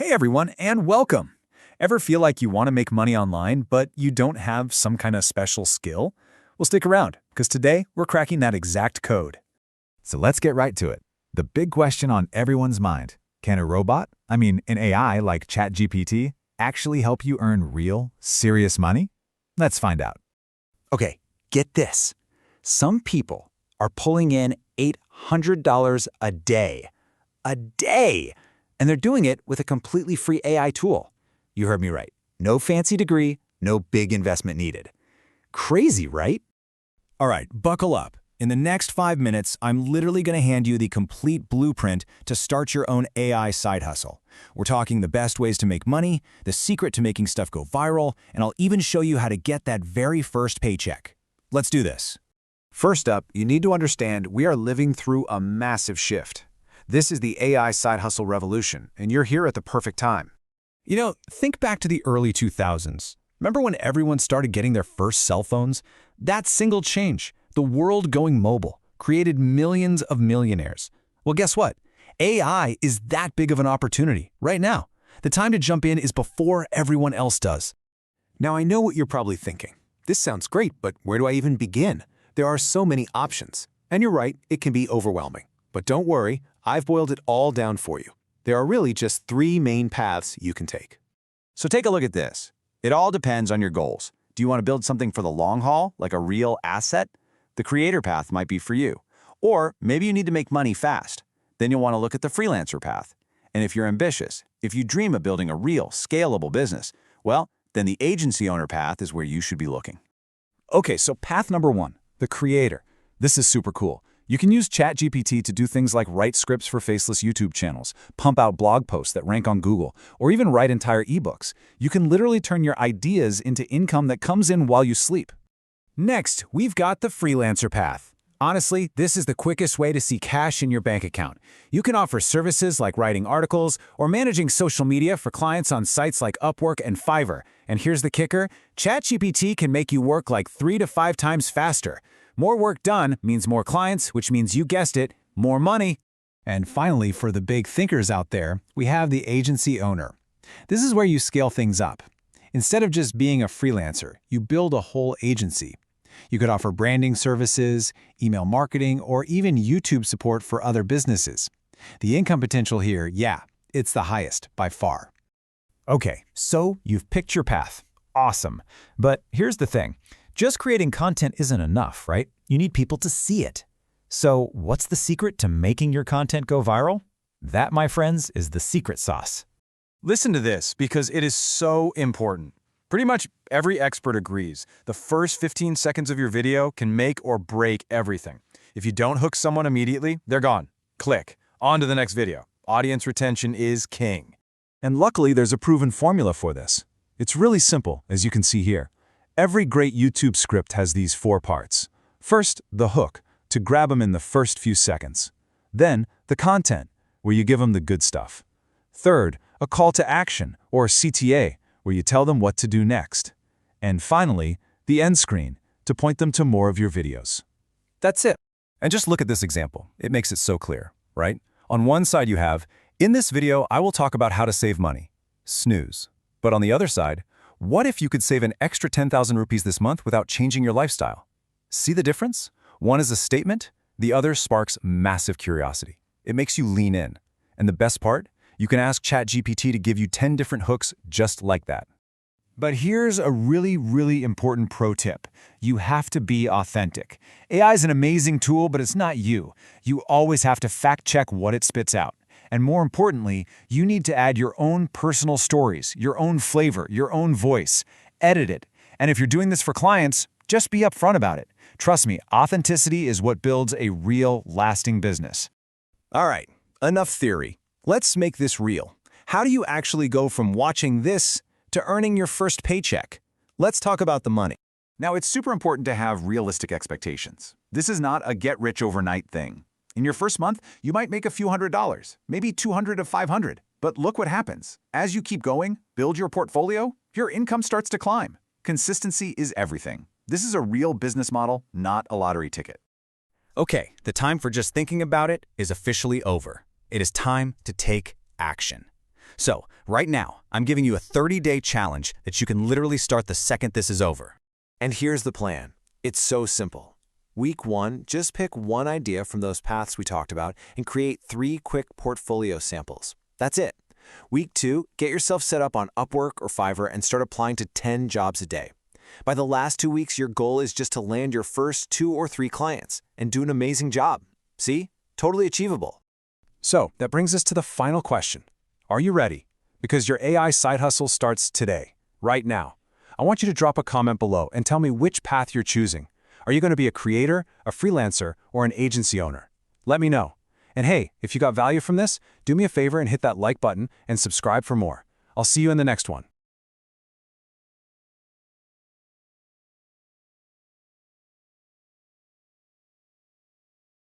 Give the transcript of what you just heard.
Hey everyone, and welcome! Ever feel like you want to make money online, but you don't have some kind of special skill? Well, stick around, because today we're cracking that exact code. So let's get right to it. The big question on everyone's mind: can a robot, an AI like chatgpt, actually help you earn real, serious money? Let's find out. Okay, get this. Some people are pulling in $800 a day. A day! And they're doing it with a completely free AI tool. You heard me right. No fancy degree, no big investment needed. Crazy, right? All right, buckle up. In the next 5 minutes, I'm literally going to hand you the complete blueprint to start your own AI side hustle. We're talking the best ways to make money, the secret to making stuff go viral, and I'll even show you how to get that very first paycheck. Let's do this. First up, you need to understand we are living through a massive shift. This is the AI side hustle revolution, and you're here at the perfect time. You know, think back to the early 2000s. Remember when everyone started getting their first cell phones? That single change, the world going mobile, created millions of millionaires. Well, guess what? AI is that big of an opportunity right now. The time to jump in is before everyone else does. Now, I know what you're probably thinking. This sounds great, but where do I even begin? There are so many options. And you're right, it can be overwhelming. But don't worry, I've boiled it all down for you. There are really just 3 main paths you can take. So take a look at this. It all depends on your goals. Do you want to build something for the long haul, like a real asset? The creator path might be for you. Or maybe you need to make money fast. Then you'll want to look at the freelancer path. And if you're ambitious, if you dream of building a real, scalable business, well, then the agency owner path is where you should be looking. Okay, so path number 1, the creator. This is super cool. You can use ChatGPT to do things like write scripts for faceless YouTube channels, pump out blog posts that rank on Google, or even write entire ebooks. You can literally turn your ideas into income that comes in while you sleep. Next, we've got the freelancer path. Honestly, this is the quickest way to see cash in your bank account. You can offer services like writing articles or managing social media for clients on sites like Upwork and Fiverr. And here's the kicker: ChatGPT can make you work like 3 to 5 times faster. More work done means more clients, which means, you guessed it, more money. And finally, for the big thinkers out there, we have the agency owner. This is where you scale things up. Instead of just being a freelancer, you build a whole agency. You could offer branding services, email marketing, or even YouTube support for other businesses. The income potential here, it's the highest by far. Okay, so you've picked your path. Awesome. But here's the thing. Just creating content isn't enough, right? You need people to see it. So what's the secret to making your content go viral? That, my friends, is the secret sauce. Listen to this, because it is so important. Pretty much every expert agrees. The first 15 seconds of your video can make or break everything. If you don't hook someone immediately, they're gone. Click. On to the next video. Audience retention is king. And luckily, there's a proven formula for this. It's really simple, as you can see here. Every great YouTube script has these 4 parts. First, the hook, to grab them in the first few seconds. Then, the content, where you give them the good stuff. Third, a call to action, or CTA, where you tell them what to do next. And finally, the end screen, to point them to more of your videos. That's it. And just look at this example. It makes it so clear, right? On one side you have, in this video, I will talk about how to save money. Snooze. But on the other side, what if you could save an extra 10,000 rupees this month without changing your lifestyle? See the difference? One is a statement, the other sparks massive curiosity. It makes you lean in. And the best part? You can ask ChatGPT to give you 10 different hooks just like that. But here's a really important pro tip. You have to be authentic. AI is an amazing tool, but it's not you. You always have to fact-check what it spits out. And more importantly, you need to add your own personal stories, your own flavor, your own voice. Edit it. And if you're doing this for clients, just be upfront about it. Trust me, authenticity is what builds a real, lasting business. All right, enough theory. Let's make this real. How do you actually go from watching this to earning your first paycheck? Let's talk about the money. Now, it's super important to have realistic expectations. This is not a get-rich-overnight thing. In your first month, you might make a few $100s, maybe 200 to 500. But look what happens. As you keep going, build your portfolio, your income starts to climb. Consistency is everything. This is a real business model, not a lottery ticket. Okay, the time for just thinking about it is officially over. It is time to take action. So, right now, I'm giving you a 30-day challenge that you can literally start the second this is over. And here's the plan. It's so simple. Week 1, just pick one idea from those paths we talked about and create 3 quick portfolio samples. That's it. Week 2, get yourself set up on Upwork or Fiverr and start applying to 10 jobs a day. By the last 2 weeks, your goal is just to land your first 2 or 3 clients and do an amazing job. See? Totally achievable. So, that brings us to the final question. Are you ready? Because your AI side hustle starts today, right now. I want you to drop a comment below and tell me which path you're choosing. Are you going to be a creator, a freelancer, or an agency owner? Let me know. And hey, if you got value from this, do me a favor and hit that like button and subscribe for more. I'll see you in the next one.